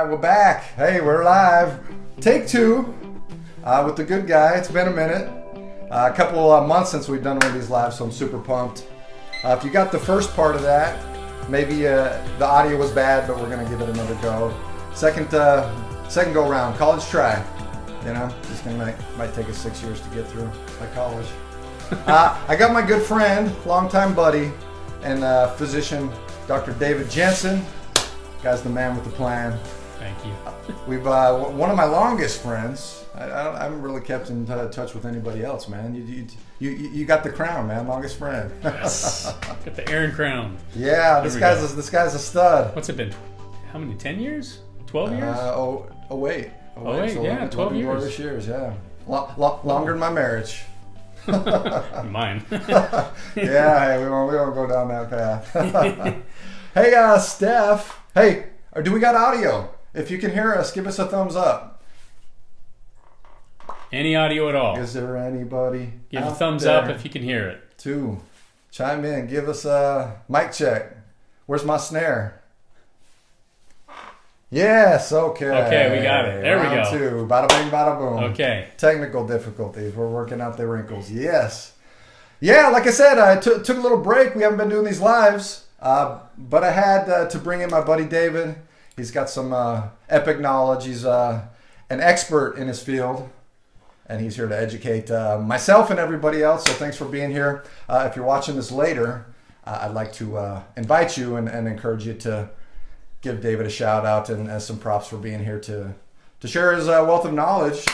right, we're back. Hey, we're live. Take two with the good guy. It's been a minute. A couple months since we've done one of these lives, so I'm super pumped. If you got the first part of that, maybe the audio was bad, but we're going to give it another go. Second go round, college try. You know, just might take us 6 years to get through like college. I got my good friend, longtime buddy, and physician, Dr. David Jensen. Guy's the man with the plan. Thank you. We've one of my longest friends. I haven't really kept in touch with anybody else, man. You got the crown, man. Longest friend. Yes. Got the Aaron crown. Yeah, this guy's a stud. What's it been? How many? 10 years? 12 years? Wait. So yeah, 12 years. Glorious years, yeah. Longer than my marriage. Mine. Yeah, hey, we won't go down that path. Hey, Steph. Hey, do we got audio? If you can hear us, give us a thumbs up. Any audio at all? Is there anybody? Give a thumbs up if you can hear it. Two. Chime in. Give us a mic check. Where's my snare? Yes, okay. Okay, we got it. There we Round go. two. Bada bing, bada boom. Okay. Technical difficulties. We're working out the wrinkles. Yes. Yeah, like I said, I took a little break. We haven't been doing these lives. But I had to bring in my buddy David. He's got some epic knowledge. He's an expert in his field. And he's here to educate myself and everybody else. So thanks for being here. If you're watching this later, I'd like to invite you and encourage you to give David a shout out and some props for being here to share his wealth of knowledge.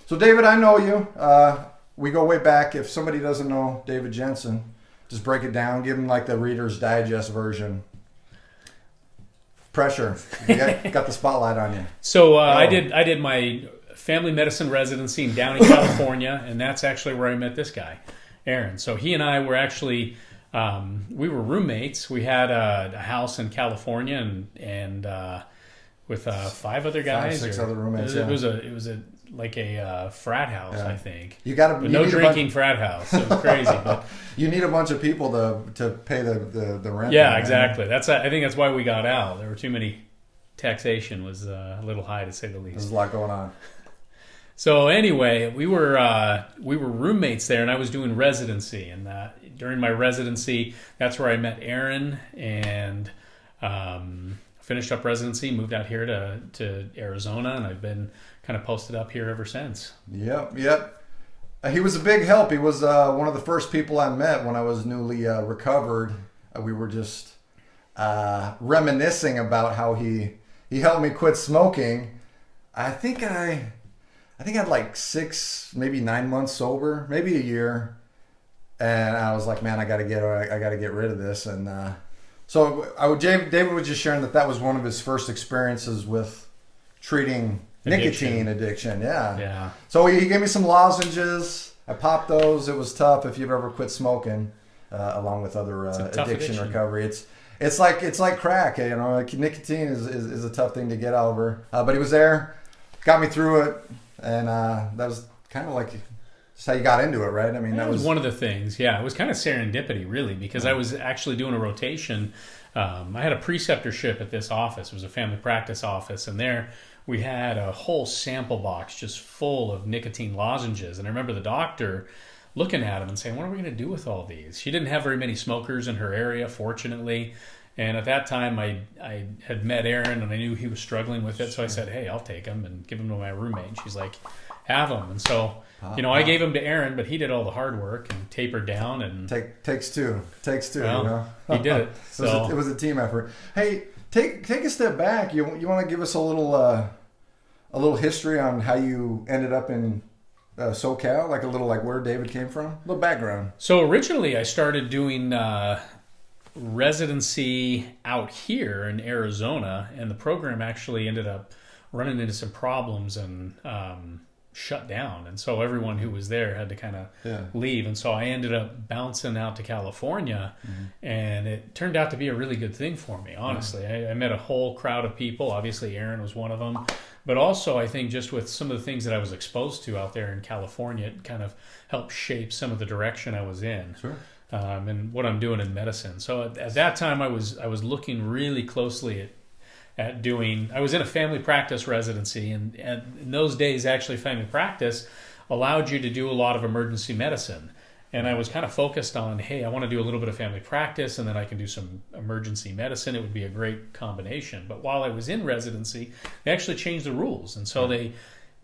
So David, I know you. We go way back. If somebody doesn't know David Jensen, just break it down. Give him like the Reader's Digest version. Pressure. You got the spotlight on you. So I did my family medicine residency in Downey, California, and that's actually where I met this guy, Aaron. So he and I were actually we were roommates. We had a house in California and with 5 other guys. 6 other roommates. It was a frat house, yeah. I think. But no drinking frat house. It was crazy, but you need a bunch of people to pay the rent. Yeah, exactly. I think that's why we got out. There were too many. Taxation was a little high, to say the least. There's a lot going on. So anyway, we were roommates there, and I was doing residency. And during my residency, that's where I met Aaron and finished up residency. Moved out here to Arizona, and I've been kind of posted up here ever since. Yep. He was a big help. He was one of the first people I met when I was newly recovered. We were just reminiscing about how he helped me quit smoking. I think I had like 6, maybe 9 months sober, maybe a year, and I was like, man, I got to get rid of this. And so David was just sharing that was one of his first experiences with treating nicotine addiction. Yeah. So he gave me some lozenges. I popped those. It was tough if you've ever quit smoking, along with other addiction recovery. It's like crack. You know, like nicotine is a tough thing to get over. But he was there, got me through it, and that was kind of like just how you got into it, right? I mean, that was one of the things. Yeah, it was kind of serendipity, really, because I was actually doing a rotation. I had a preceptorship at this office. It was a family practice office, and there we had a whole sample box just full of nicotine lozenges. And I remember the doctor looking at them and saying, what are we going to do with all these? She didn't have very many smokers in her area, fortunately. And at that time, I had met Aaron, and I knew he was struggling with it. So I said, hey, I'll take them and give them to my roommate. And she's like, have them. And so, I gave them to Aaron, but he did all the hard work and tapered down. And takes two. Well, you know? He did it. It was a team effort. Hey, take a step back. You want to give us a little history on how you ended up in SoCal, like where David came from? A little background. So originally I started doing residency out here in Arizona, and the program actually ended up running into some problems and shut down. And so everyone who was there had to kind of leave. And so I ended up bouncing out to California, and it turned out to be a really good thing for me, honestly. I met a whole crowd of people. Obviously, Aaron was one of them. But also, I think just with some of the things that I was exposed to out there in California, it kind of helped shape some of the direction I was in. Sure. And what I'm doing in medicine. So at that time, I was looking really closely at doing. I was in a family practice residency, and in those days, actually, family practice allowed you to do a lot of emergency medicine. And I was kind of focused on, hey, I want to do a little bit of family practice, and then I can do some emergency medicine. It would be a great combination. But while I was in residency, they actually changed the rules, and so they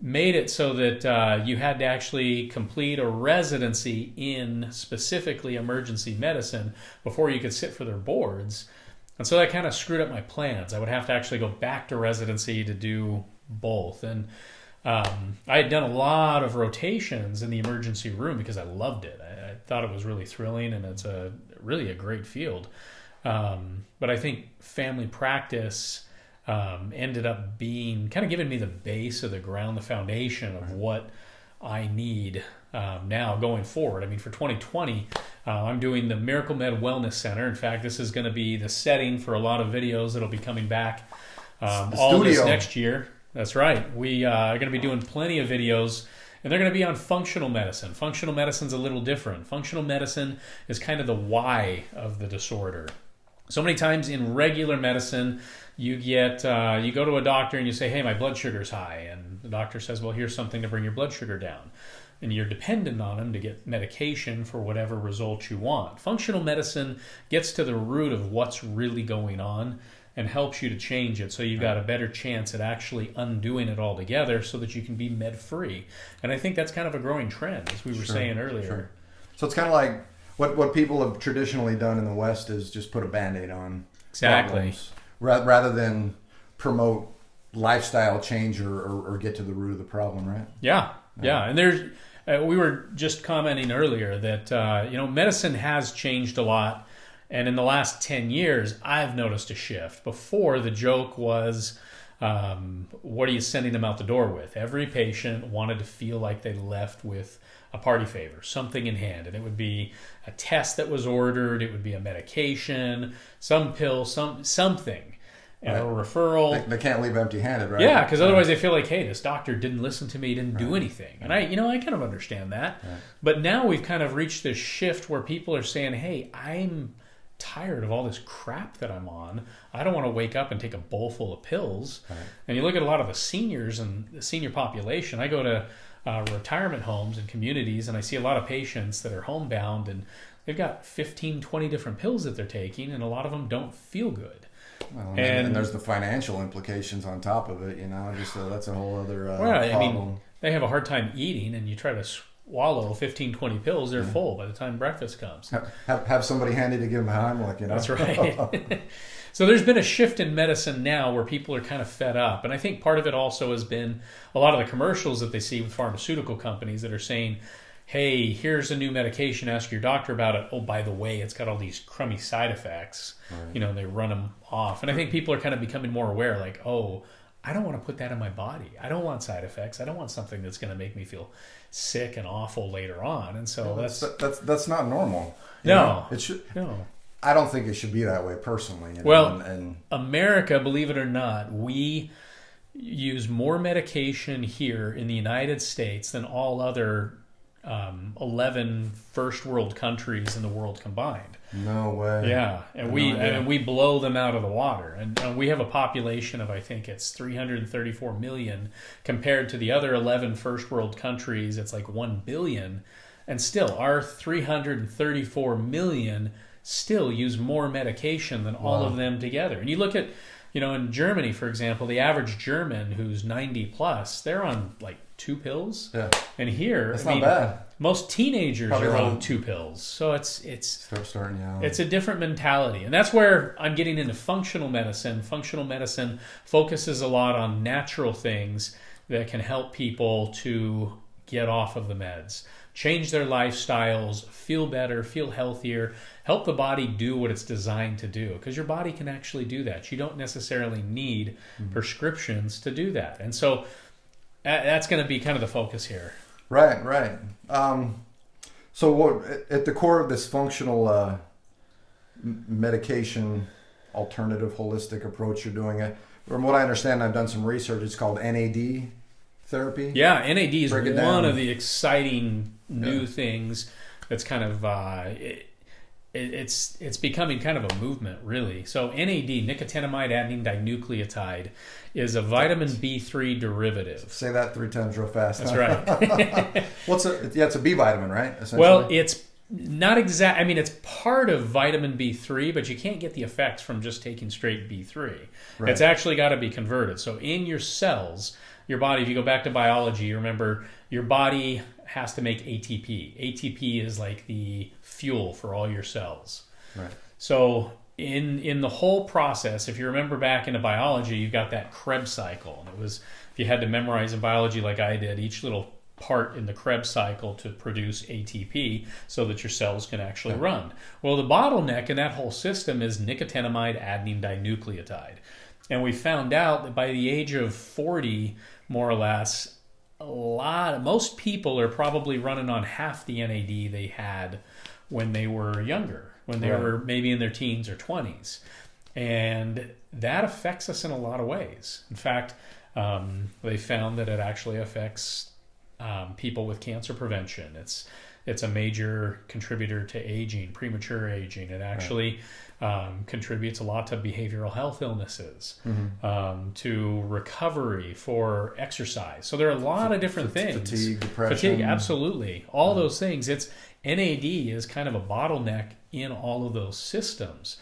made it so that you had to actually complete a residency in specifically emergency medicine before you could sit for their boards. And so that kind of screwed up my plans. I would have to actually go back to residency to do both. And I had done a lot of rotations in the emergency room because I loved it. I thought it was really thrilling, and it's really a great field. But I think family practice ended up being kind of giving me the base of the ground, the foundation of what I need now going forward. I mean, for 2020, I'm doing the Miracle Med Wellness Center. In fact, this is going to be the setting for a lot of videos that'll be coming back all this next year. That's right. We are going to be doing plenty of videos, and they're going to be on functional medicine. Functional medicine's a little different. Functional medicine is kind of the why of the disorder. So many times in regular medicine, you go to a doctor and you say, hey, my blood sugar's high. And the doctor says, well, here's something to bring your blood sugar down. And you're dependent on them to get medication for whatever result you want. Functional medicine gets to the root of what's really going on and helps you to change it, so you've got a better chance at actually undoing it altogether so that you can be med-free. And I think that's kind of a growing trend, as we were saying earlier. Sure. So it's kind of like what people have traditionally done in the West is just put a Band-Aid on problems, rather than promote lifestyle change or get to the root of the problem, right? Yeah. And there's we were just commenting earlier that medicine has changed a lot. And in the last 10 years, I've noticed a shift. Before, the joke was, what are you sending them out the door with? Every patient wanted to feel like they left with a party favor, something in hand. And it would be a test that was ordered. It would be a medication, some pill, something. And a referral. They can't leave empty-handed, right? Yeah, because otherwise they feel like, hey, this doctor didn't listen to me, didn't do anything. And I kind of understand that. Right. But now we've kind of reached this shift where people are saying, hey, I'm tired of all this crap that I'm on. I don't want to wake up and take a bowl full of pills. Right. And you look at a lot of the seniors and the senior population. I go to retirement homes and communities, and I see a lot of patients that are homebound, and they've got 15, 20 different pills that they're taking, and a lot of them don't feel good. Well, and there's the financial implications on top of it, just that's a whole other problem. I mean, they have a hard time eating, and you try to swallow 15, 20 pills, they're full by the time breakfast comes. Have somebody handy to give them a Heimlich, That's right. So there's been a shift in medicine now where people are kind of fed up. And I think part of it also has been a lot of the commercials that they see with pharmaceutical companies that are saying, hey, here's a new medication, ask your doctor about it. Oh, by the way, it's got all these crummy side effects. Right. They run them off. And I think people are kind of becoming more aware, like, oh, I don't want to put that in my body. I don't want side effects. I don't want something that's going to make me feel sick and awful later on. And so that's not normal. No. It should. No. I don't think it should be that way personally. And America, believe it or not, we use more medication here in the United States than all other 11 first world countries in the world combined. No way. Yeah, and we blow them out of the water. And we have a population of, I think it's 334 million compared to the other 11 first world countries. It's like 1 billion. And still, our 334 million still use more medication than all of them together. And you look at, in Germany, for example, the average German who's 90 plus, they're on like 2 pills. Yeah. And here, that's not bad. Most teenagers are on 2 pills. So it's a different mentality. And that's where I'm getting into functional medicine. Functional medicine focuses a lot on natural things that can help people to get off of the meds, change their lifestyles, feel better, feel healthier, help the body do what it's designed to do. Because your body can actually do that. You don't necessarily need prescriptions to do that. And so that's going to be kind of the focus here. Right. So what at the core of this functional medication alternative holistic approach you're doing, from what I understand, I've done some research, it's called NAD therapy. Yeah, NAD is one of the exciting new things that's kind of it's becoming kind of a movement, really. So NAD, nicotinamide adenine dinucleotide, is a vitamin B3 derivative. Say that 3 times real fast. That's right. It's a B vitamin, right? Essentially. Well, it's not exact. I mean, it's part of vitamin B3, but you can't get the effects from just taking straight B3. Right. It's actually got to be converted. So in your cells, your body, if you go back to biology, you remember your body has to make ATP. ATP is like the fuel for all your cells. Right. So in the whole process, if you remember back into biology, you've got that Krebs cycle. And it was, if you had to memorize in biology like I did, each little part in the Krebs cycle to produce ATP so that your cells can actually run. Well, the bottleneck in that whole system is nicotinamide adenine dinucleotide. And we found out that by the age of 40, more or less, most people are probably running on half the NAD they had when they were younger, when they were maybe in their teens or 20s. And that affects us in a lot of ways. In fact, they found that it actually affects people with cancer prevention. It's a major contributor to aging, premature aging. It actually contributes a lot to behavioral health illnesses, to recovery for exercise. So there are a lot of different things. Fatigue, depression. Absolutely. All those things. NAD is kind of a bottleneck in all of those systems.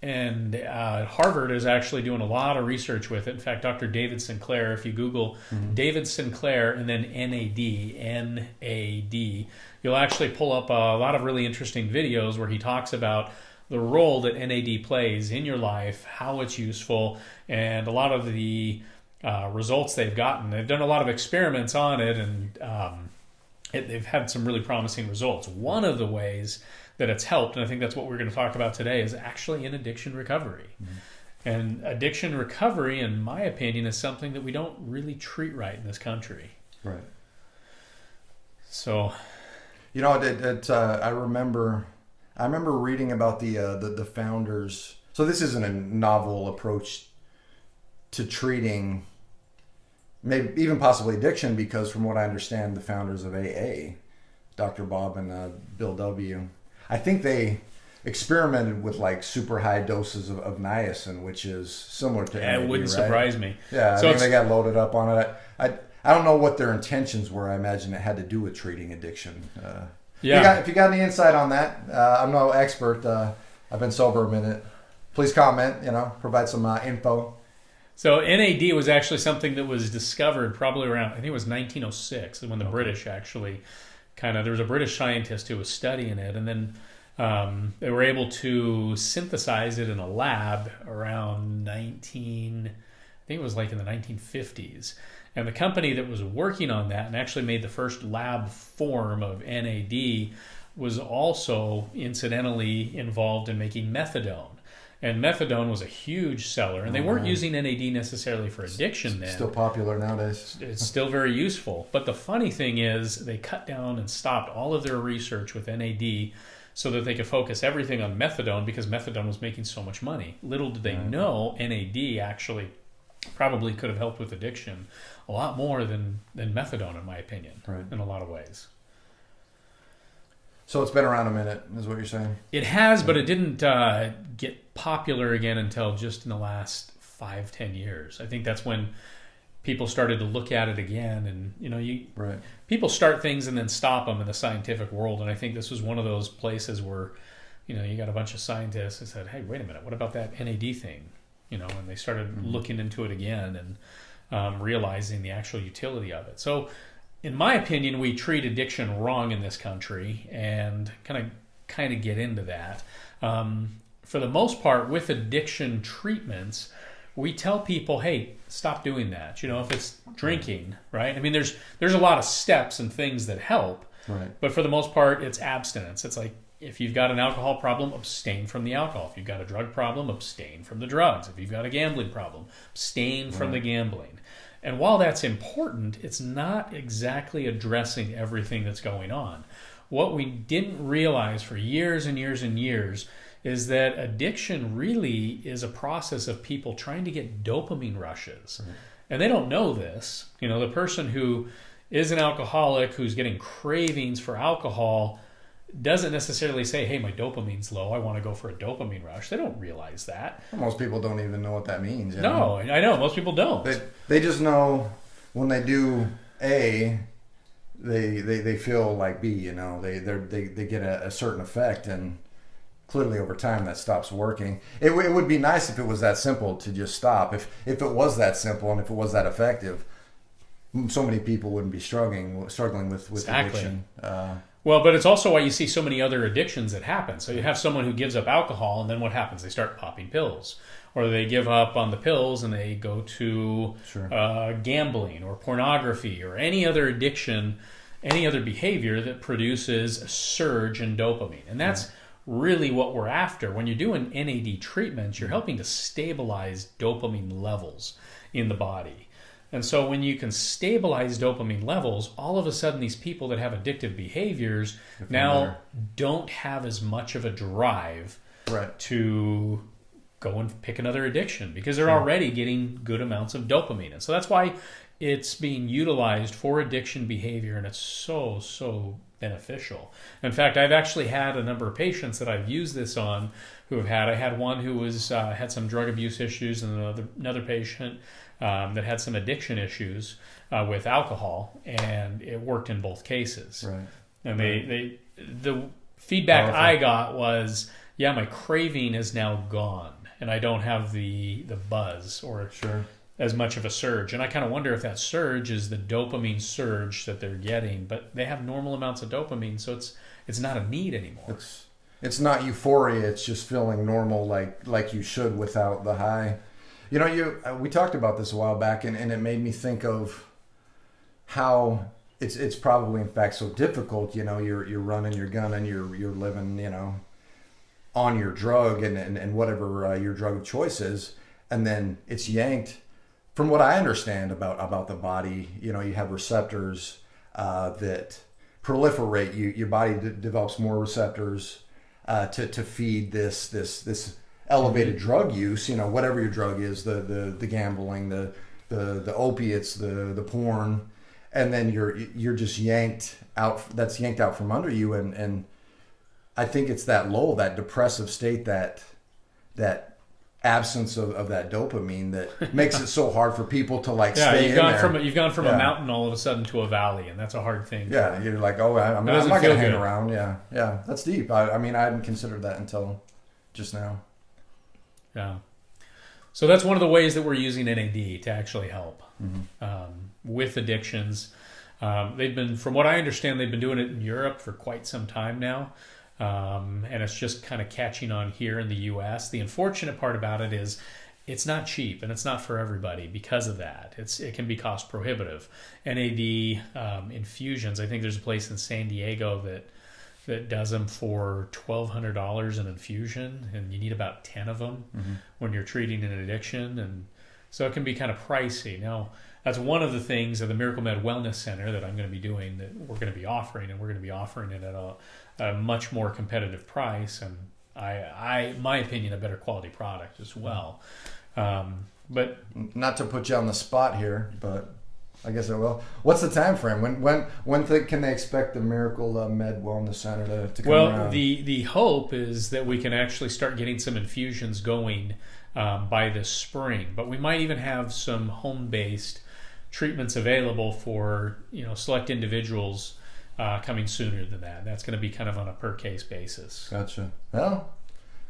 And Harvard is actually doing a lot of research with it. In fact, Dr. David Sinclair, if you Google David Sinclair and then NAD, you'll actually pull up a lot of really interesting videos where he talks about the role that NAD plays in your life, how it's useful, and a lot of the results they've gotten. They've done a lot of experiments on it, and they've had some really promising results. One of the ways that it's helped, and I think that's what we're going to talk about today, is actually in addiction recovery. And addiction recovery, in my opinion, is something that we don't really treat right in this country. Right. So, I remember reading about the founders. So this isn't a novel approach to treating, maybe even possibly addiction, because from what I understand, the founders of AA, Dr. Bob and Bill W., I think they experimented with like super high doses of niacin, which is similar to NAD, it wouldn't right? surprise me. Yeah, so I think they got loaded up on it. I don't know what their intentions were. I imagine it had to do with treating addiction. If you got any insight on that, I'm no expert. I've been sober a minute. Please comment. Provide some info. So NAD was actually something that was discovered probably around, I think it was 1906, when the British actually there was a British scientist who was studying it, and then they were able to synthesize it in a lab around I think it was like in the 1950s. And the company that was working on that and actually made the first lab form of NAD was also incidentally involved in making methadone. And methadone was a huge seller, and they weren't using NAD necessarily for addiction then. Still popular nowadays. It's still very useful. But the funny thing is they cut down and stopped all of their research with NAD so that they could focus everything on methadone, because methadone was making so much money. Little did they know NAD actually probably could have helped with addiction a lot more than methadone, in my opinion, in a lot of ways. So it's been around a minute, is what you're saying? It has, but it didn't get popular again until just in the last 5-10 years. I think that's when people started to look at it again, and people start things and then stop them in the scientific world. And I think this was one of those places where, you got a bunch of scientists that said, "Hey, wait a minute, what about that NAD thing?" And they started looking into it again and realizing the actual utility of it. So, in my opinion, we treat addiction wrong in this country, and kind of get into that. For the most part, with addiction treatments, we tell people, hey, stop doing that. If it's drinking, right? I mean, there's a lot of steps and things that help, but for the most part, it's abstinence. It's like, if you've got an alcohol problem, abstain from the alcohol. If you've got a drug problem, abstain from the drugs. If you've got a gambling problem, abstain from the gambling. And while that's important, it's not exactly addressing everything that's going on. What we didn't realize for years and years and years is that addiction really is a process of people trying to get dopamine rushes. And they don't know this. The person who is an alcoholic, who's getting cravings for alcohol, doesn't necessarily say, hey, my dopamine's low, I want to go for a dopamine rush. They don't realize that. Most people don't even know what that means. You know? I know. Most people don't. They just know when they do A, they feel like B, you know. They get a certain effect, and clearly over time that stops working. It would be nice if it was that simple to just stop. If it was that simple and if it was that effective, so many people wouldn't be struggling with Exactly. addiction. Well, but it's also why you see so many other addictions that happen. So you have someone who gives up alcohol, and then what happens? They start popping pills. Or they give up on the pills and they go to gambling or pornography or any other addiction, any other behavior that produces a surge in dopamine. And that's really what we're after. When you're doing NAD treatments, you're helping to stabilize dopamine levels in the body. And so when you can stabilize dopamine levels, all of a sudden these people that have addictive behaviors now don't have as much of a drive to go and pick another addiction because they're already getting good amounts of dopamine. And so that's why it's being utilized for addiction behavior, and it's so beneficial. In fact, I've actually had a number of patients that I've used this on who have I had one who was had some drug abuse issues, and another patient that had some addiction issues with alcohol, and it worked in both cases. Right. And the feedback I got was, yeah, my craving is now gone, and I don't have the buzz or as much of a surge. And I kind of wonder if that surge is the dopamine surge that they're getting, but they have normal amounts of dopamine, so it's not a need anymore. It's not euphoria. It's just feeling normal, like you should without the high. You know, we talked about this a while back, and it made me think of how it's probably in fact so difficult. You know, you're running, you're gunning, you're living, you know, on your drug and whatever your drug of choice is, and then it's yanked. From what I understand about the body, you know, you have receptors that proliferate. Your body develops more receptors to feed this elevated drug use. You know, whatever your drug is, the gambling, the opiates, the porn, and then you're just yanked out. That's yanked out from under you, and I think it's that lull, that depressive state, that absence of that dopamine that makes it so hard for people to stay in there. You've gone from a mountain all of a sudden to a valley, and that's a hard thing. Yeah, you're like, I'm not going to hang around. Yeah, that's deep. I mean, I hadn't considered that until just now. Yeah. So that's one of the ways that we're using NAD to actually help with addictions. From what I understand, they've been doing it in Europe for quite some time now. And it's just kind of catching on here in the U.S. The unfortunate part about it is it's not cheap, and it's not for everybody because of that. It can be cost prohibitive. NAD infusions, I think there's a place in San Diego that does them for $1,200 an infusion, and you need about 10 of them when you're treating an addiction, and so it can be kind of pricey. Now, that's one of the things at the Miracle Med Wellness Center that I'm going to be doing, that we're going to be offering, and we're going to be offering it at a much more competitive price, and my opinion, a better quality product as well. But not to put you on the spot here, but I guess I will. What's the time frame? When can they expect the Miracle Med Wellness Center to come around? Well, the hope is that we can actually start getting some infusions going by this spring, but we might even have some home-based treatments available for select individuals coming sooner than that. That's going to be kind of on a per case basis. Gotcha. Well,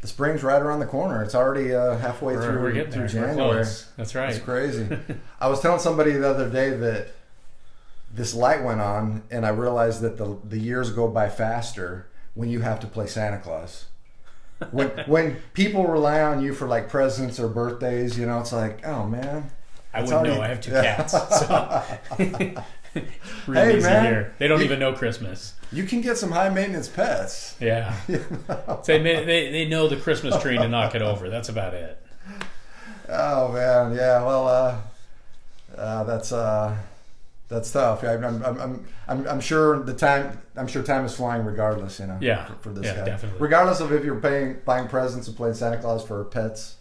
the spring's right around the corner. It's already halfway through January. That's right. It's crazy. I was telling somebody the other day that this light went on, and I realized that the years go by faster when you have to play Santa Claus. When people rely on you for like presents or birthdays, it's like, oh man. I wouldn't know. I have 2 cats. So. Really easy here. They don't even know Christmas. You can get some high maintenance pets. Yeah. So they know the Christmas tree to knock it over. That's about it. Oh man, yeah. Well, that's tough. I'm sure time is flying regardless. Yeah. For this guy, definitely. Regardless of if you're buying presents and playing Santa Claus for pets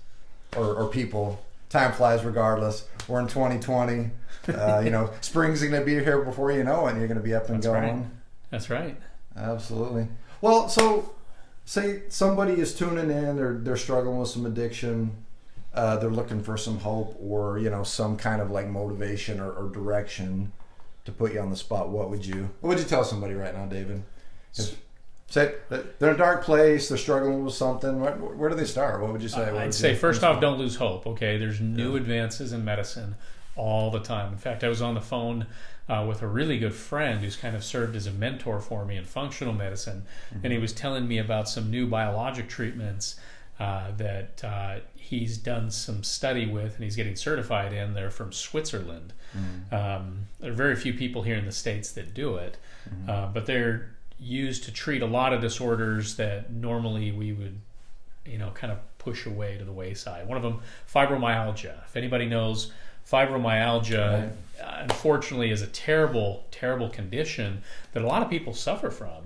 or people, time flies regardless. We're in 2020. Spring's going to be here before you know it, and you're going to be up and going. Right. That's right. Absolutely. Well, so say somebody is tuning in, they're struggling with some addiction, they're looking for some hope or some kind of like motivation or direction to put you on the spot. What would you tell somebody right now, David? Say they're in a dark place, they're struggling with something. Where do they start? What would you say? I'd say first off, don't lose hope. Okay, there's new advances in medicine all the time. In fact, I was on the phone with a really good friend who's kind of served as a mentor for me in functional medicine, and he was telling me about some new biologic treatments that he's done some study with, and he's getting certified in. They're from Switzerland. There are very few people here in the States that do it, but they're used to treat a lot of disorders that normally we would kind of push away to the wayside. One of them, fibromyalgia. If anybody knows, fibromyalgia unfortunately is a terrible condition that a lot of people suffer from,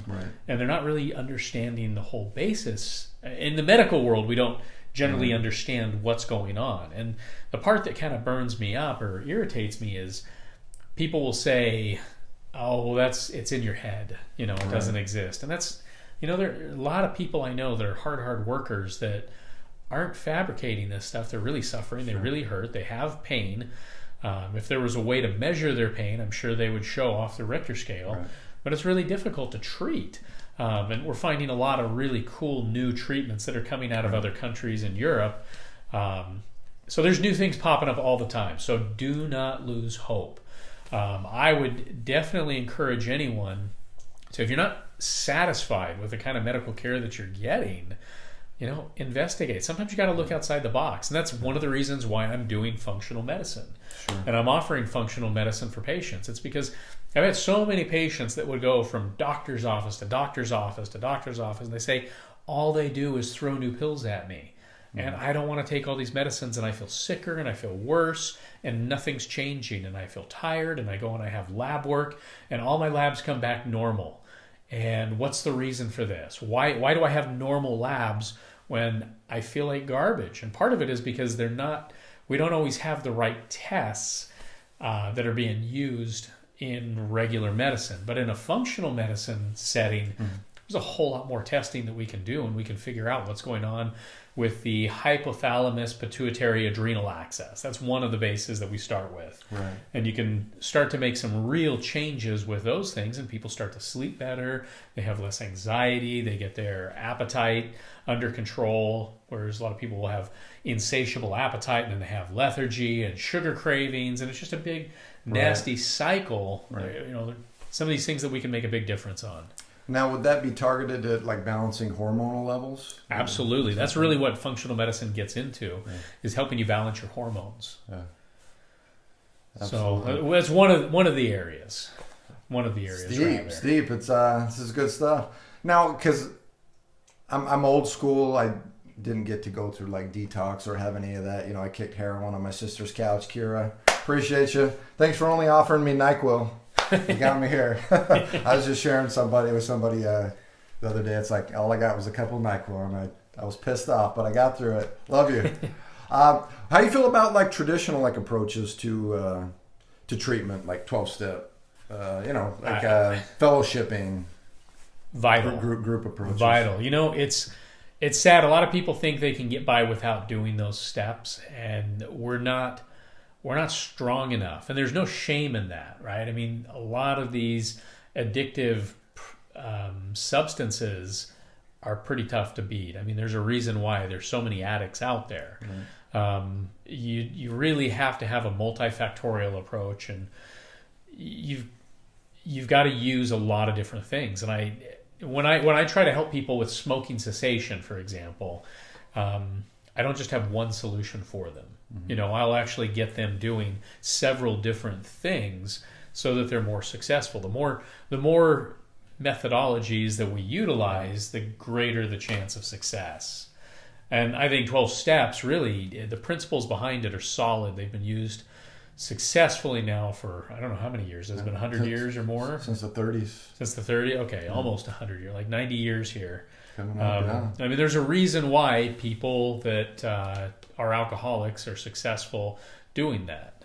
and they're not really understanding the whole basis. In the medical world, we don't generally understand what's going on, and the part that kind of burns me up or irritates me is people will say, oh, well, it's in your head, it doesn't exist. And that's, there are a lot of people I know that are hard workers that aren't fabricating this stuff. They're really suffering. They really hurt. They have pain. If there was a way to measure their pain, I'm sure they would show off the Richter scale. But it's really difficult to treat. And we're finding a lot of really cool new treatments that are coming out of other countries in Europe. So there's new things popping up all the time. So do not lose hope. I would definitely encourage anyone to, if you're not satisfied with the kind of medical care that you're getting, investigate. Sometimes you got to look outside the box. And that's one of the reasons why I'm doing functional medicine. And I'm offering functional medicine for patients. It's because I've had so many patients that would go from doctor's office to doctor's office to doctor's office, and they say all they do is throw new pills at me. And I don't want to take all these medicines, and I feel sicker and I feel worse and nothing's changing, and I feel tired, and I go and I have lab work and all my labs come back normal. And what's the reason for this? Why do I have normal labs when I feel like garbage? And part of it is because we don't always have the right tests that are being used in regular medicine. But in a functional medicine setting, there's a whole lot more testing that we can do, and we can figure out what's going on with the hypothalamus pituitary adrenal axis. That's one of the bases that we start with. And you can start to make some real changes with those things, and people start to sleep better, they have less anxiety, they get their appetite under control, whereas a lot of people will have insatiable appetite and then they have lethargy and sugar cravings, and it's just a big nasty cycle. Some of these things that we can make a big difference on. Now, would that be targeted at like balancing hormonal levels? Absolutely. That's really what functional medicine gets into, is helping you balance your hormones. So that's one of the areas. It's deep. It's this is good stuff. Now, because I'm old school, I didn't get to go through like detox or have any of that. I kicked heroin on my sister's couch. Kira, appreciate you. Thanks for only offering me NyQuil. You got me here. I was just sharing with somebody the other day. It's like all I got was a couple of NyQuil, and I was pissed off, but I got through it. Love you. How do you feel about like traditional like approaches to treatment, like 12-step, fellowshipping, vital group approaches? Vital. It's sad. A lot of people think they can get by without doing those steps, and we're not strong enough, and there's no shame in that, right? I mean, a lot of these addictive substances are pretty tough to beat. I mean, there's a reason why there's so many addicts out there. You really have to have a multifactorial approach, and you've got to use a lot of different things. And when I try to help people with smoking cessation, for example, I don't just have one solution for them. I'll actually get them doing several different things so that they're more successful. The more methodologies that we utilize, the greater the chance of success. And I think 12 steps, really, the principles behind it are solid. They've been used successfully now for, I don't know how many years. Has it been 100 years or more? Since the 30s. Since the 30s? Okay, almost 100 years, like 90 years here. I mean, there's a reason why people that are alcoholics are successful doing that.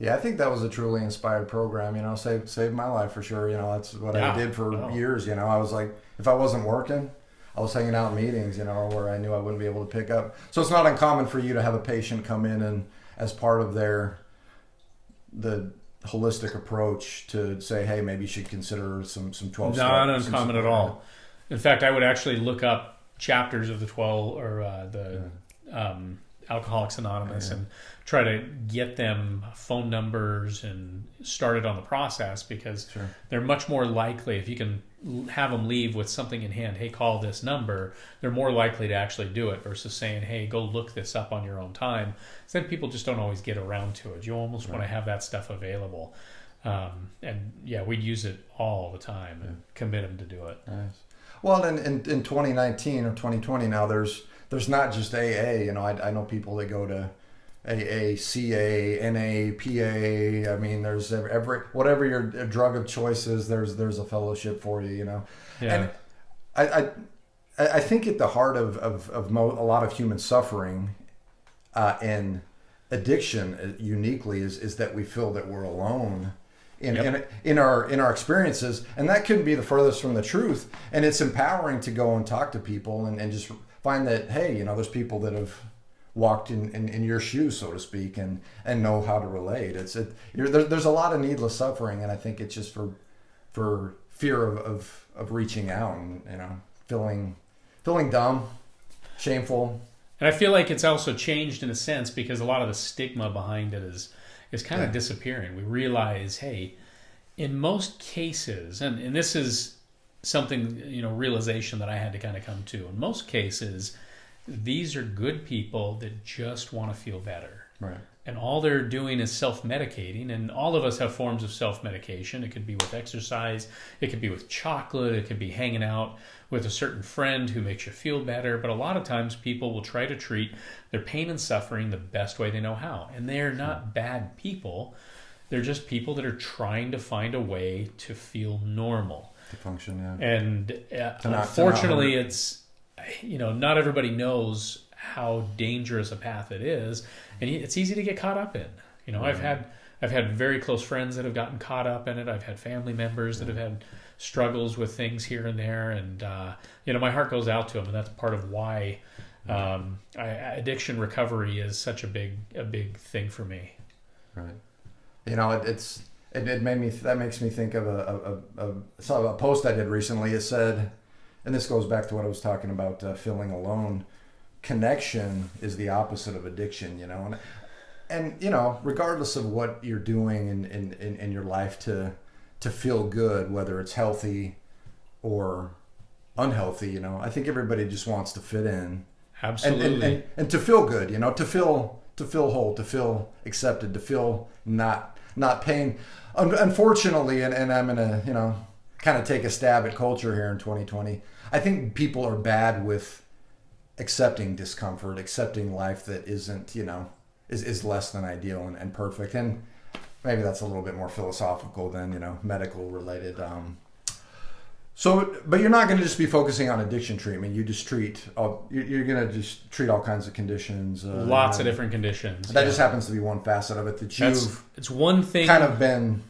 Yeah, I think that was a truly inspired program. Saved my life for sure. That's what I did for years. I was like, if I wasn't working, I was hanging out in meetings, where I knew I wouldn't be able to pick up. So it's not uncommon for you to have a patient come in and as part of the holistic approach to say, hey, maybe you should consider some 12 steps. Not uncommon at all. In fact, I would actually look up chapters of the 12 or Alcoholics Anonymous and try to get them phone numbers and started on the process, because they're much more likely, if you can have them leave with something in hand, hey, call this number, they're more likely to actually do it versus saying, hey, go look this up on your own time. So then people just don't always get around to it. You almost want to have that stuff available. And we'd use it all the time and commit them to do it. Nice. Well, in 2019 or 2020 now, there's not just AA. I know people that go to AA, CA, NA, PA. I mean, there's whatever your drug of choice is, there's a fellowship for you. Yeah. And I think at the heart of a lot of human suffering and addiction uniquely is that we feel that we're alone in our experiences, and that couldn't be the furthest from the truth. And it's empowering to go and talk to people and just find that, hey, there's people that have walked in your shoes, so to speak, and know how to relate. There's a lot of needless suffering, and I think it's just for fear of reaching out and feeling dumb, shameful. And I feel like it's also changed in a sense because a lot of the stigma behind it is kind of disappearing. We realize, hey, in most cases, and this is something, realization that I had to kind of come to. In most cases, these are good people that just want to feel better. Right. And all they're doing is self-medicating, and all of us have forms of self-medication. It could be with exercise, it could be with chocolate, it could be hanging out with a certain friend who makes you feel better. But a lot of times people will try to treat their pain and suffering the best way they know how. And they're not bad people. They're just people that are trying to find a way to feel normal. To function, yeah. And unfortunately, it's, not everybody knows how dangerous a path it is, and it's easy to get caught up in. I've had very close friends that have gotten caught up in it. I've had family members that have had struggles with things here and there, and my heart goes out to them, and that's part of why addiction recovery is such a big thing for me. Right. That makes me think of a post I did recently. It said, and this goes back to what I was talking about, feeling alone. Connection is the opposite of addiction, and regardless of what you're doing in your life to feel good, whether it's healthy or unhealthy, I think everybody just wants to fit in. Absolutely. And to feel good, to feel whole, to feel accepted, to feel not pain. Unfortunately, and I'm gonna kind of take a stab at culture here in 2020. I think people are bad with accepting discomfort, accepting life that isn't, is less than ideal and perfect. And maybe that's a little bit more philosophical than, medical related. But you're not going to just be focusing on addiction treatment. You just you're going to just treat all kinds of conditions. Lots of different conditions. That just happens to be one facet of it that it's one thing kind of been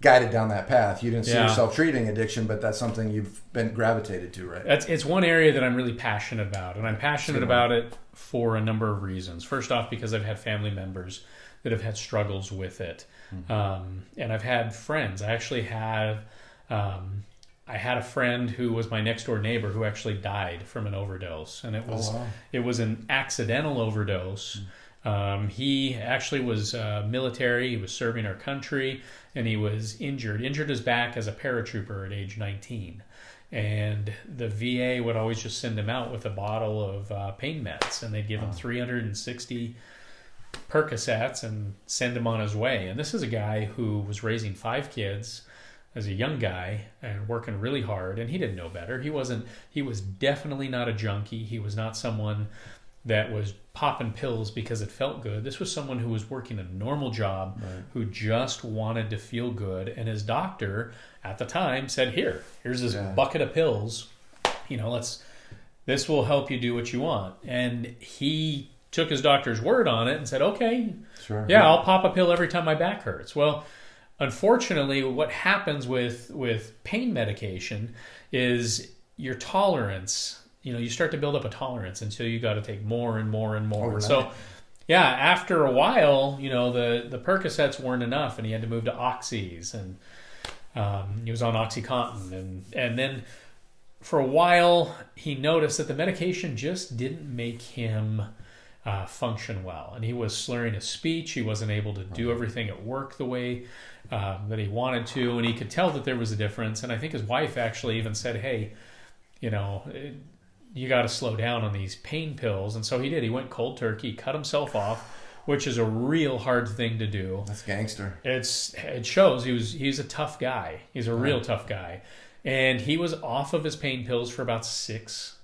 guided down that path. You didn't see yourself treating addiction, but that's something you've been gravitated to, right? It's one area that I'm really passionate about, and I'm passionate about it for a number of reasons. First off, because I've had family members that have had struggles with it, and I've had friends. I actually had I had a friend who was my next door neighbor who actually died from an overdose, and it was an accidental overdose. He actually was military. He was serving our country, and he was injured his back as a paratrooper at age 19. And the VA would always just send him out with a bottle of pain meds, and they'd give him 360 Percocets and send him on his way. And this is a guy who was raising 5 kids as a young guy and working really hard, and he didn't know better. He was definitely not a junkie. He was not someone that was popping pills because it felt good. This was someone who was working a normal job, who just wanted to feel good. And his doctor at the time said, here's this bucket of pills. This will help you do what you want. And he took his doctor's word on it and said, okay, Sure. yeah, I'll pop a pill every time my back hurts. Well, unfortunately, what happens with pain medication is your tolerance, you start to build up a tolerance until you got to take more and more and more. Overnight. So, yeah, after a while, the Percocets weren't enough, and he had to move to Oxys, and he was on OxyContin, and then for a while he noticed that the medication just didn't make him function well, and he was slurring his speech. He wasn't able to do everything at work the way that he wanted to, and he could tell that there was a difference. And I think his wife actually even said, hey, you got to slow down on these pain pills. And so he did. He went cold turkey, cut himself off, which is a real hard thing to do. That's gangster. It shows he's a tough guy. He's a real tough guy. And he was off of his pain pills for about six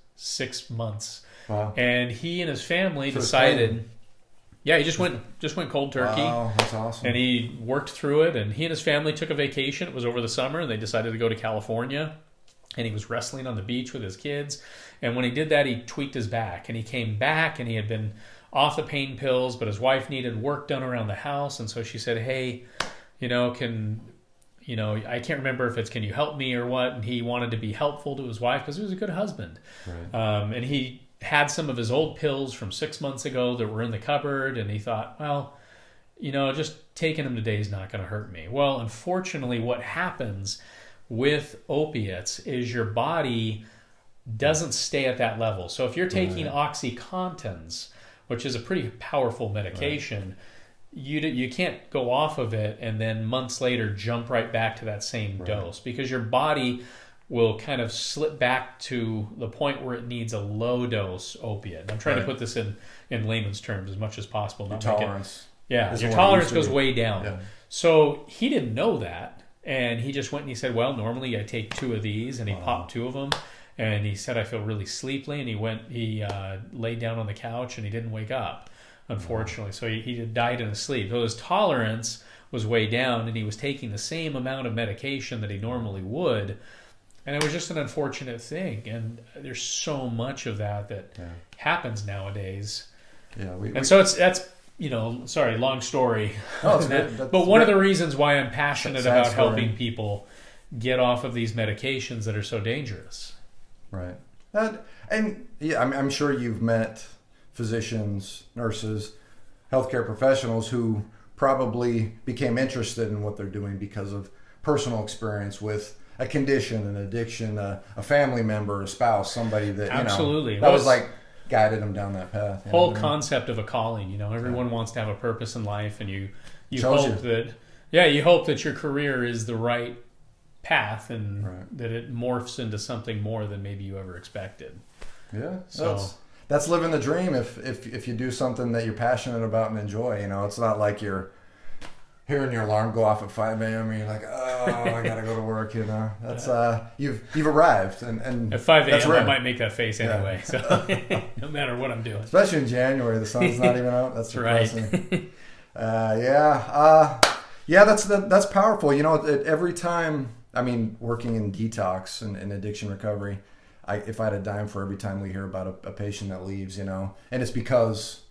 months. Wow. And he and his family decided, he just went cold turkey. Wow, that's awesome. And he worked through it, and he and his family took a vacation. It was over the summer, and they decided to go to California. And he was wrestling on the beach with his kids. And when he did that, he tweaked his back. And he came back, and he had been off the pain pills, but his wife needed work done around the house. And so she said, hey, I can't remember if it's, can you help me or what? And he wanted to be helpful to his wife because he was a good husband. Right. And he had some of his old pills from 6 months ago that were in the cupboard. And he thought, well, just taking them today is not going to hurt me. Well, unfortunately, what happens with opiates is your body doesn't stay at that level. So if you're taking OxyContins, which is a pretty powerful medication, you can't go off of it and then months later jump right back to that same dose, because your body will kind of slip back to the point where it needs a low dose opiate. I'm trying to put this in layman's terms as much as possible. Your tolerance. Your tolerance goes way down. Yeah. So he didn't know that. And he just went and he said, well, normally I take 2 of these, and he popped 2 of them. And he said, I feel really sleepy. And he laid down on the couch, and he didn't wake up, unfortunately. So he died in his sleep. So his tolerance was way down, and he was taking the same amount of medication that he normally would. And it was just an unfortunate thing. And there's so much of that happens nowadays. Yeah. So that's long story. No, but one of the reasons why I'm passionate about helping people get off of these medications that are so dangerous. Right. I'm sure you've met physicians, nurses, healthcare professionals who probably became interested in what they're doing because of personal experience with a condition, an addiction, a family member, a spouse, somebody that, absolutely. That was like guided them down that path. Whole concept of a calling. Everyone wants to have a purpose in life, and you hope that your career is the right path, and that it morphs into something more than maybe you ever expected. Yeah, so that's living the dream. If you do something that you're passionate about and enjoy, it's not like you're hearing your alarm go off at 5 a.m. and you're like, oh, I gotta go to work. That's you've arrived, and at 5 a.m. I might make that face anyway. So no matter what I'm doing, especially in January, the sun's not even out. That's depressing. That's powerful. Every time. I mean, working in detox and addiction recovery, if I had a dime for every time we hear about a patient that leaves, and it's because,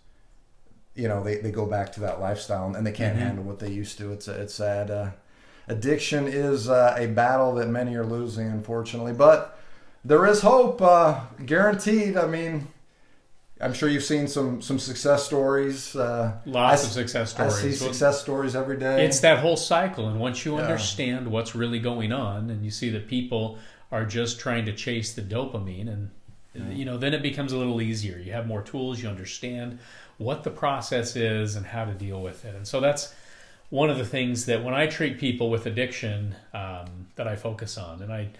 they go back to that lifestyle and they can't handle what they used to. It's sad. Addiction is a battle that many are losing, unfortunately, but there is hope, guaranteed. I mean, I'm sure you've seen some success stories. Lots of success stories. I see success stories every day. It's that whole cycle. And once you understand what's really going on, and you see that people are just trying to chase the dopamine, and then it becomes a little easier. You have more tools. You understand what the process is and how to deal with it. And so that's one of the things that when I treat people with addiction that I focus on. And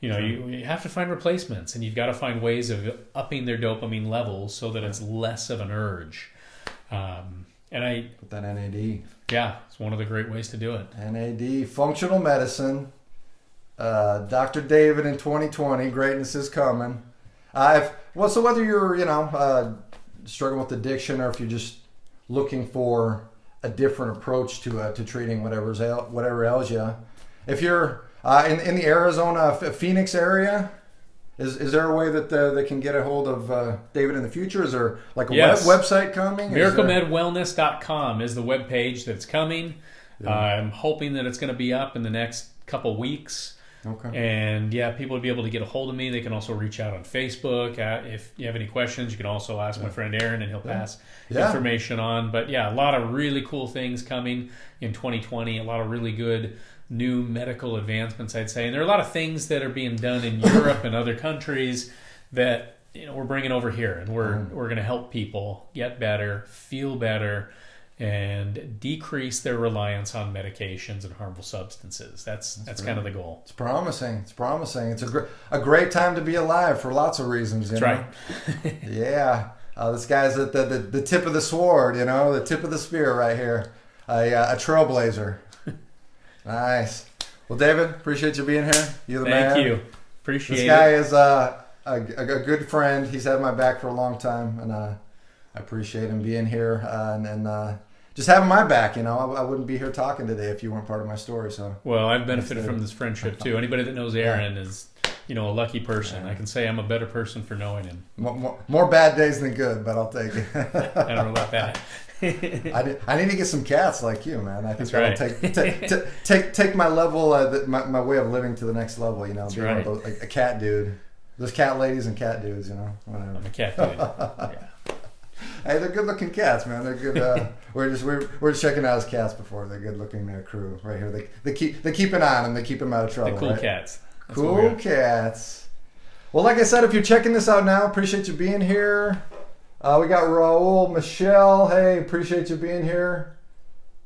you have to find replacements, and you've got to find ways of upping their dopamine levels so that it's less of an urge. With that NAD. Yeah, it's one of the great ways to do it. NAD, functional medicine. Dr. David in 2020, greatness is coming. So whether you're, struggling with addiction, or if you're just looking for a different approach to treating whatever ails you, if you're in the Arizona Phoenix area, Is there a way that they can get a hold of David in the future? Is there like a Yes. website coming? MiracleMedWellness.com is the webpage that's coming. Yeah. I'm hoping that it's going to be up in the next couple weeks. Okay. And yeah, people would be able to get a hold of me. They can also reach out on Facebook. If you have any questions, you can also ask my friend Aaron, and he'll pass information on. But yeah, a lot of really cool things coming in 2020. A lot of really good new medical advancements, I'd say. And there are a lot of things that are being done in Europe and other countries that we're bringing over here, and we're going to help people get better, feel better, and decrease their reliance on medications and harmful substances. That's kind of the goal. It's promising. It's promising. It's a great time to be alive for lots of reasons. That's right. Yeah. This guy's at the tip of the sword, the tip of the spear right here. A trailblazer. Nice. Well, David, appreciate you being here. You're the man. Thank you. Appreciate it. This guy is a good friend. He's had my back for a long time, and I appreciate him being here and just having my back. I wouldn't be here talking today if you weren't part of my story. So well, I've benefited from this friendship too. Anybody that knows Aaron is a lucky person. I can say I'm a better person for knowing him. More bad days than good, but I'll take it. I don't know about that. I need to get some cats like you, man. I think That's that'll take my level, my way of living to the next level. Being one of those, like a cat dude. There's cat ladies and cat dudes. Whatever. I'm a cat dude. Yeah. Hey, they're good-looking cats, man. They're good. We're just checking out his cats before. They're good-looking crew right here. They keep an eye on him. They keep him out of trouble. The cool cats. That's cool cats. Well, like I said, if you're checking this out now, appreciate you being here. We got Raul, Michelle. Hey, appreciate you being here.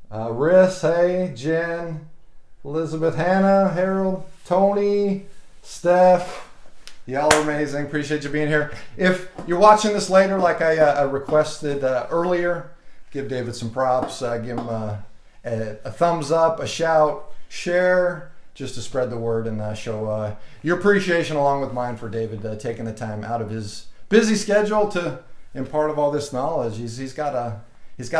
Riss, hey, Jen, Elizabeth, Hannah, Harold, Tony, Steph. Y'all are amazing. Appreciate you being here. If you're watching this later, like I requested earlier, give David some props. Give him a thumbs up, a shout, share, just to spread the word and show your appreciation along with mine for David taking the time out of his busy schedule to impart of all this knowledge. He's got a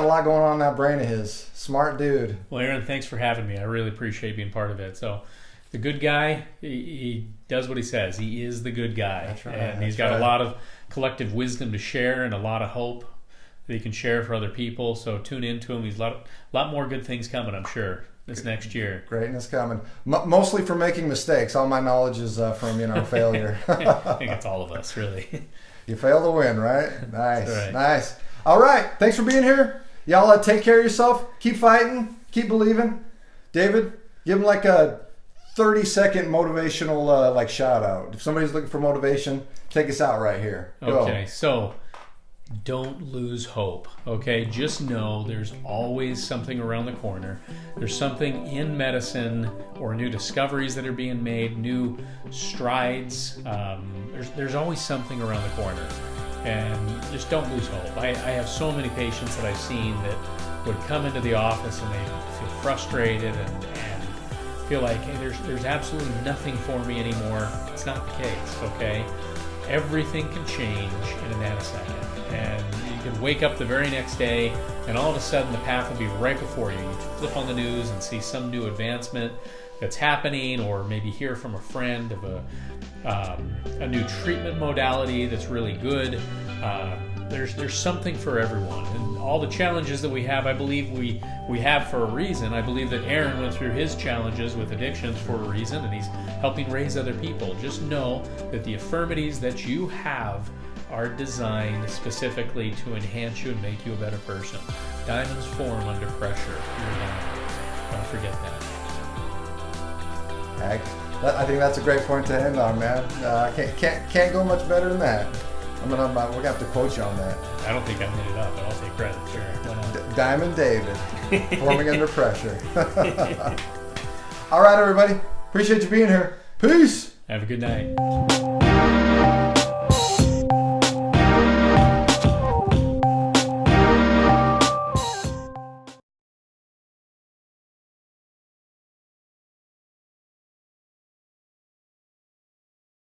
lot going on in that brain of his. Smart dude. Well, Aaron, thanks for having me. I really appreciate being part of it. So, the good guy, he does what he says. He is the good guy. That's right. And he's got a lot of collective wisdom to share and a lot of hope that he can share for other people. So tune into him. He's a lot more good things coming, I'm sure, this next year. Greatness coming. Mostly for making mistakes. All my knowledge is from failure. I think it's all of us, really. You fail to win, right? Nice. Right. Nice. All right. Thanks for being here. Y'all take care of yourself. Keep fighting. Keep believing. David, give him like a 30-second motivational shout out. If somebody's looking for motivation, take us out right here. Go. Okay, so don't lose hope. Okay, just know there's always something around the corner. There's something in medicine or new discoveries that are being made, new strides. There's always something around the corner, and just don't lose hope. I have so many patients that I've seen that would come into the office and they feel frustrated and feel like, hey, there's absolutely nothing for me anymore. It's not the case, okay? Everything can change in a nanosecond. And you can wake up the very next day and all of a sudden the path will be right before you. You flip on the news and see some new advancement that's happening, or maybe hear from a friend of a new treatment modality that's really good. There's something for everyone, and all the challenges that we have, I believe we have for a reason. I believe that Aaron went through his challenges with addictions for a reason, and he's helping raise other people. Just know that the infirmities that you have are designed specifically to enhance you and make you a better person. Diamonds form under pressure. You're a diamond. Don't forget that. I think that's a great point to end on, man. Can't go much better than that. We're gonna have to quote you on that. I don't think I made it up, but I'll take credit. Sure. Diamond David, forming under pressure. All right, everybody. Appreciate you being here. Peace. Have a good night.